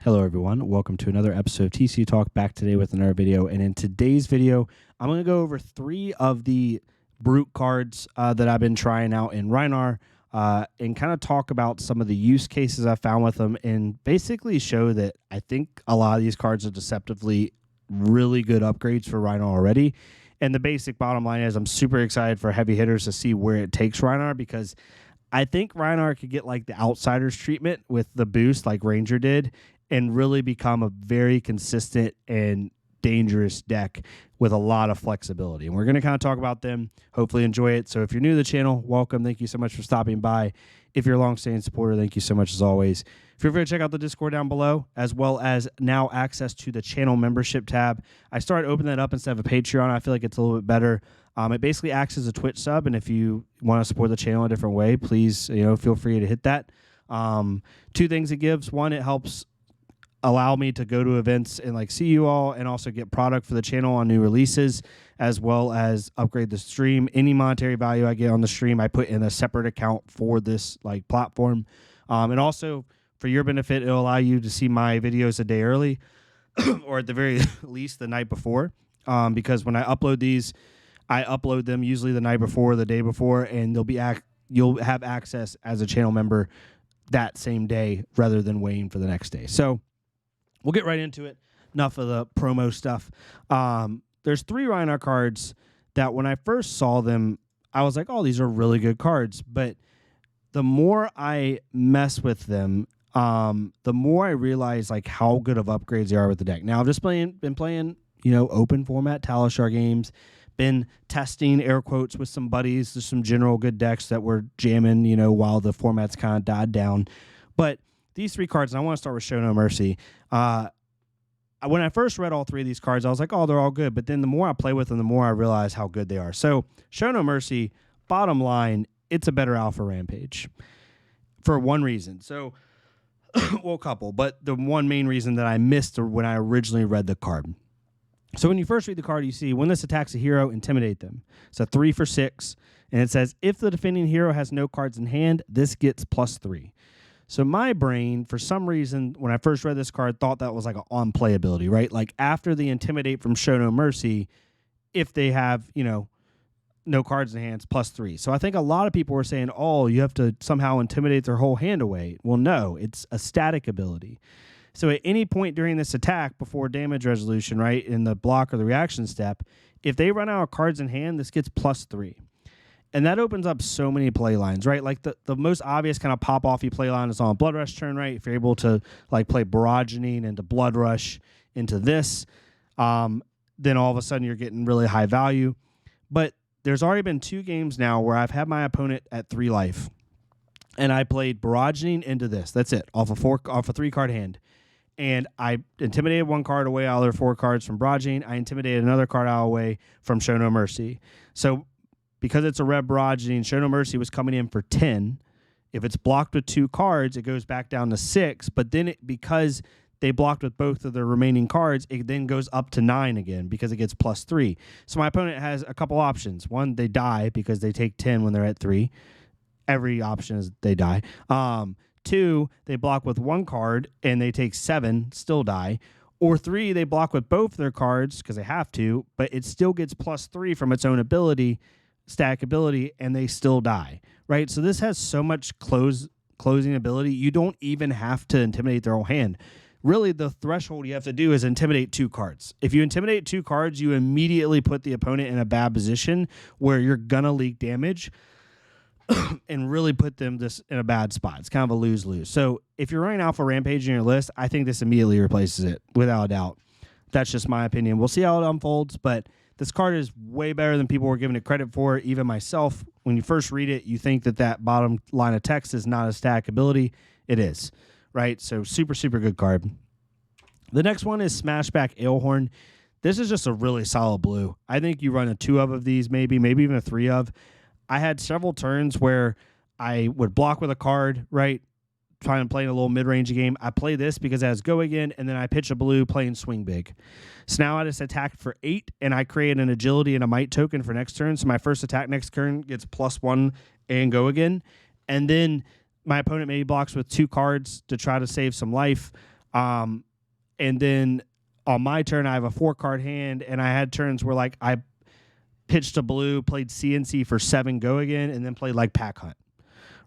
Hello everyone, welcome to another episode of TCG Talk, back today with another video. And in today's video, I'm going to go over 3 of the brute cards that I've been trying out in Rhinar and kind of talk about some of the use cases I found with them and basically show that I think a lot of these cards are deceptively really good upgrades for Rhinar already. And the basic bottom line is I'm super excited for heavy hitters to see where it takes Rhinar, because I think Rhinar could get like the outsiders treatment with the boost like Ranger did and really become a very consistent and dangerous deck with a lot of flexibility. And we're going to kind of talk about them, hopefully enjoy it. So if you're new to the channel, welcome. Thank you so much for stopping by. If you're a long-standing supporter, thank you so much as always. Feel free to check out the Discord down below, as well as now access to the channel membership tab. I started opening that up instead of a Patreon. I feel like it's a little bit better. It basically acts as a Twitch sub, and if you want to support the channel a different way, please, feel free to hit that. 2 things it gives. One, it helps allow me to go to events and like see you all, and also get product for the channel on new releases, as well as upgrade the stream. Any monetary value I get on the stream, I put in a separate account for this like platform. And also for your benefit, it'll allow you to see my videos a day early or at the very least the night before. Because when I upload these, I upload them usually the night before, the day before, and you'll have access as a channel member that same day rather than waiting for the next day. So we'll get right into it. Enough of the promo stuff. There's 3 Rhinar cards that when I first saw them, I was like, oh, these are really good cards. But the more I mess with them, the more I realize like how good of upgrades they are with the deck. Now, I've just been playing, open format Talishar games, been testing air quotes with some buddies. There's some general good decks that we're jamming, while the format's kind of died down. But these 3 cards, and I want to start with Show No Mercy. When I first read all 3 of these cards, I was like, oh, they're all good. But then the more I play with them, the more I realize how good they are. So Show No Mercy, bottom line, it's a better Alpha Rampage for one reason. So, well, a couple, but the one main reason that I missed when I originally read the card. So when you first read the card, you see, when this attacks a hero, intimidate them. It's a 3 for 6, and it says, if the defending hero has no cards in hand, this gets +3. So my brain, for some reason, when I first read this card, thought that was like an on-play ability, right? Like after the intimidate from Show No Mercy, if they have, no cards in hand, +3. So I think a lot of people were saying, oh, you have to somehow intimidate their whole hand away. Well, no, it's a static ability. So at any point during this attack, before damage resolution, right, in the block or the reaction step, if they run out of cards in hand, this gets +3. And that opens up so many play lines, right? Like the most obvious kind of pop-offy play line is on a Blood Rush turn, right? If you're able to like play Barraginine into Blood Rush into this, then all of a sudden you're getting really high value. But there's already been 2 games now where I've had my opponent at 3 life, and I played Barraginine into this. That's it, off a 3-card hand. And I intimidated 1 card away out of their 4 cards from Barraginine. I intimidated another card out away from Show No Mercy. So because it's a red Barraginine, Show No Mercy was coming in for 10. If it's blocked with 2 cards, it goes back down to 6. But then because they blocked with both of their remaining cards, it then goes up to 9 again because it gets +3. So my opponent has a couple options. 1, they die because they take 10 when they're at 3. Every option is they die. 2, they block with 1 card and they take 7, still die. Or 3, they block with both their cards because they have to, but it still gets +3 from its own ability, stack ability, and they still die, right? So this has so much closing ability, you don't even have to intimidate their whole hand. Really, the threshold you have to do is intimidate 2 cards. If you intimidate 2 cards, you immediately put the opponent in a bad position where you're going to leak damage and really put them just in a bad spot. It's kind of a lose-lose. So if you're running Alpha Rampage in your list, I think this immediately replaces it, without a doubt. That's just my opinion. We'll see how it unfolds, but this card is way better than people were giving it credit for. Even myself, when you first read it, you think that bottom line of text is not a stack ability. It is, right? So super, super good card. The next one is Smashback Alehorn. This is just a really solid blue. I think you run a 2 of these, maybe even a 3 of. I had several turns where I would block with a card, right? Trying to play a little mid-range game. I play this because it has go again, and then I pitch a blue playing swing big. So now I just attacked for 8, and I create an agility and a might token for next turn. So my first attack next turn gets +1 and go again. And then my opponent maybe blocks with 2 cards to try to save some life. And then on my turn, I have a 4-card hand, and I had turns where like I pitched a blue, played CNC for 7, go again, and then played like Pack Hunt,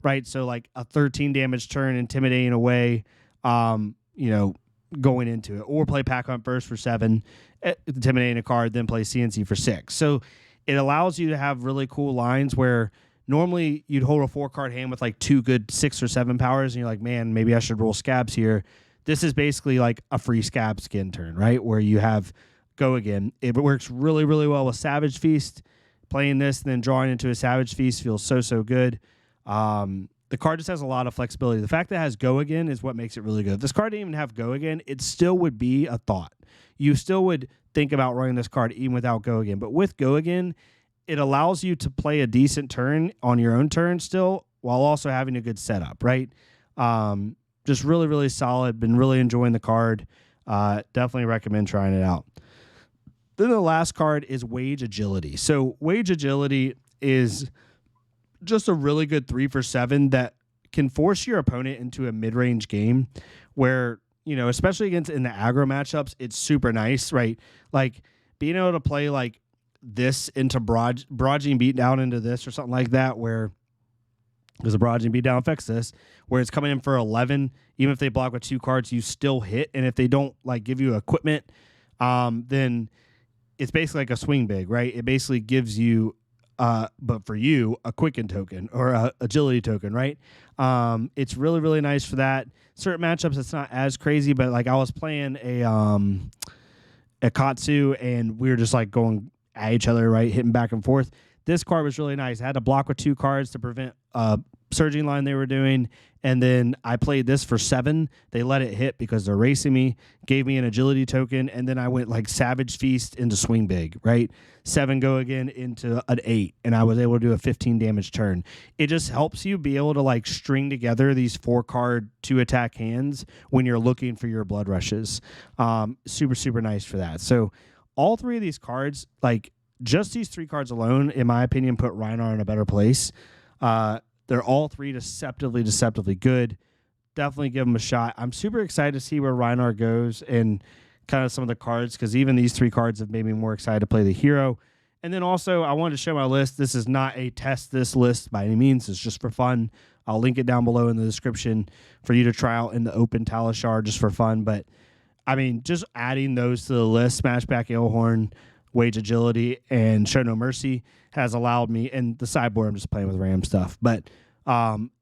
right? So like a 13 damage turn, intimidating away, going into it, or play Pack Hunt first for 7, intimidating a card, then play CNC for 6. So it allows you to have really cool lines where normally you'd hold a 4-card hand with like 2 good 6 or 7 powers, and you're like, man, maybe I should roll scabs here. This is basically like a free scab skin turn, right? Where you have go again. It works really, really well with Savage Feast. Playing this and then drawing into a Savage Feast feels so good. The card just has a lot of flexibility. The fact that it has go again is what makes it really good. If this card didn't even have go again, it still would be a thought. You still would think about running this card even without go again. But with go again, it allows you to play a decent turn on your own turn still while also having a good setup, right? Just really, really solid. Been really enjoying the card. Definitely recommend trying it out. Then the last card is Wage Agility. So Wage Agility is just a really good 3 for 7 that can force your opponent into a mid-range game where, especially in the aggro matchups, it's super nice, right? Like being able to play like this into Broadgene Beatdown into this or something like that, where because the Broadgene Beatdown affects this, where it's coming in for 11, even if they block with 2 cards, you still hit. And if they don't like give you equipment, then it's basically like a swing big, right? It basically gives you, but for you, a quicken token or a agility token, right? It's really, really nice for that. Certain matchups, it's not as crazy, but like I was playing a Katsu and we were just like going at each other, right? Hitting back and forth. This card was really nice. I had to block with 2 cards to prevent surging line they were doing. And then I played this for 7. They let it hit because they're racing me, gave me an agility token, and then I went like Savage Feast into swing big, right? 7 go again into an 8, and I was able to do a 15 damage turn. It just helps you be able to like string together these 4-card 2-attack hands when you're looking for your blood rushes. Super, super nice for that. So all 3 of these cards, like just these 3 cards alone, in my opinion, put Rhinar in a better place. They're all 3 deceptively good. Definitely give them a shot. I'm super excited to see where Rhinar goes and kind of some of the cards, because even these 3 cards have made me more excited to play the hero. And then also, I wanted to show my list. This is not a test this list by any means. It's just for fun. I'll link it down below in the description for you to try out in the open Talishar just for fun. But, I mean, just adding those to the list, Smashback Ailhorn, Wage Agility, and Show No Mercy has allowed me, and the sideboard I'm just playing with Ram stuff, but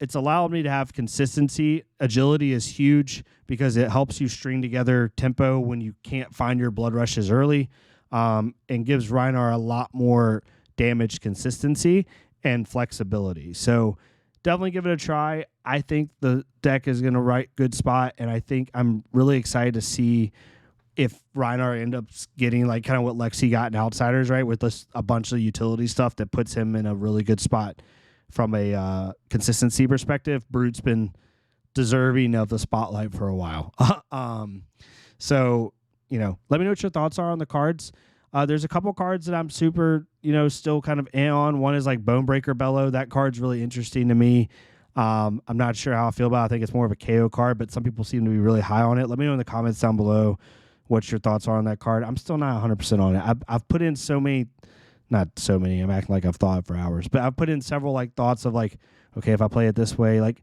it's allowed me to have consistency. Agility is huge because it helps you string together tempo when you can't find your blood rushes early, and gives Rhinar a lot more damage consistency and flexibility. So definitely give it a try. I think the deck is going to write good spot, and I think I'm really excited to see if Rhinar ends up getting like kind of what Lexi got in Outsiders, right, with a bunch of utility stuff that puts him in a really good spot from a consistency perspective. Brute's been deserving of the spotlight for a while. So, let me know what your thoughts are on the cards. There's a couple cards that I'm super, still kind of on. One is like Bonebreaker Bellow. That card's really interesting to me. I'm not sure how I feel about it. I think it's more of a KO card, but some people seem to be really high on it. Let me know in the comments down below what your thoughts are on that card. I'm still not 100% on it. I've put in not so many, I'm acting like I've thought for hours, but I've put in several like thoughts of like, okay, if I play it this way, like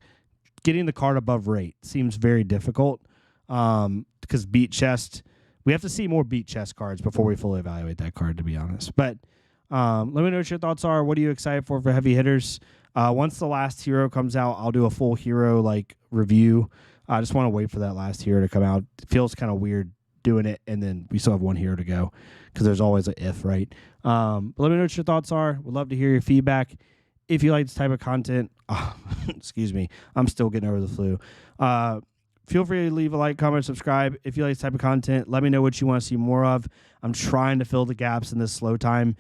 getting the card above rate seems very difficult, because beat chest, we have to see more beat chest cards before we fully evaluate that card, to be honest. But let me know what your thoughts are. What are you excited for heavy hitters? Once the last hero comes out, I'll do a full hero like review. I just want to wait for that last hero to come out. It feels kind of weird doing it, and then we still have 1 hero to go because there's always an if, right? But let me know what your thoughts are. Would love to hear your feedback. If you like this type of content, excuse me, I'm still getting over the flu. Feel free to leave a like, comment, subscribe. If you like this type of content, let me know what you want to see more of. I'm trying to fill the gaps in this slow time.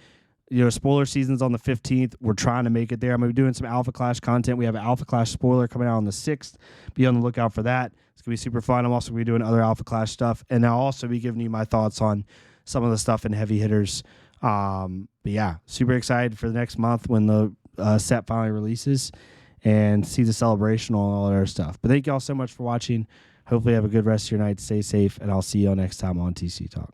Spoiler season's on the 15th. We're trying to make it there. I'm going to be doing some Alpha Clash content. We have an Alpha Clash spoiler coming out on the 6th. Be on the lookout for that. It's going to be super fun. I'm also going to be doing other Alpha Clash stuff. And I'll also be giving you my thoughts on some of the stuff in heavy hitters. But yeah, super excited for the next month when the set finally releases and see the celebration and all that other stuff. But thank you all so much for watching. Hopefully, have a good rest of your night. Stay safe, and I'll see you all next time on TC Talk.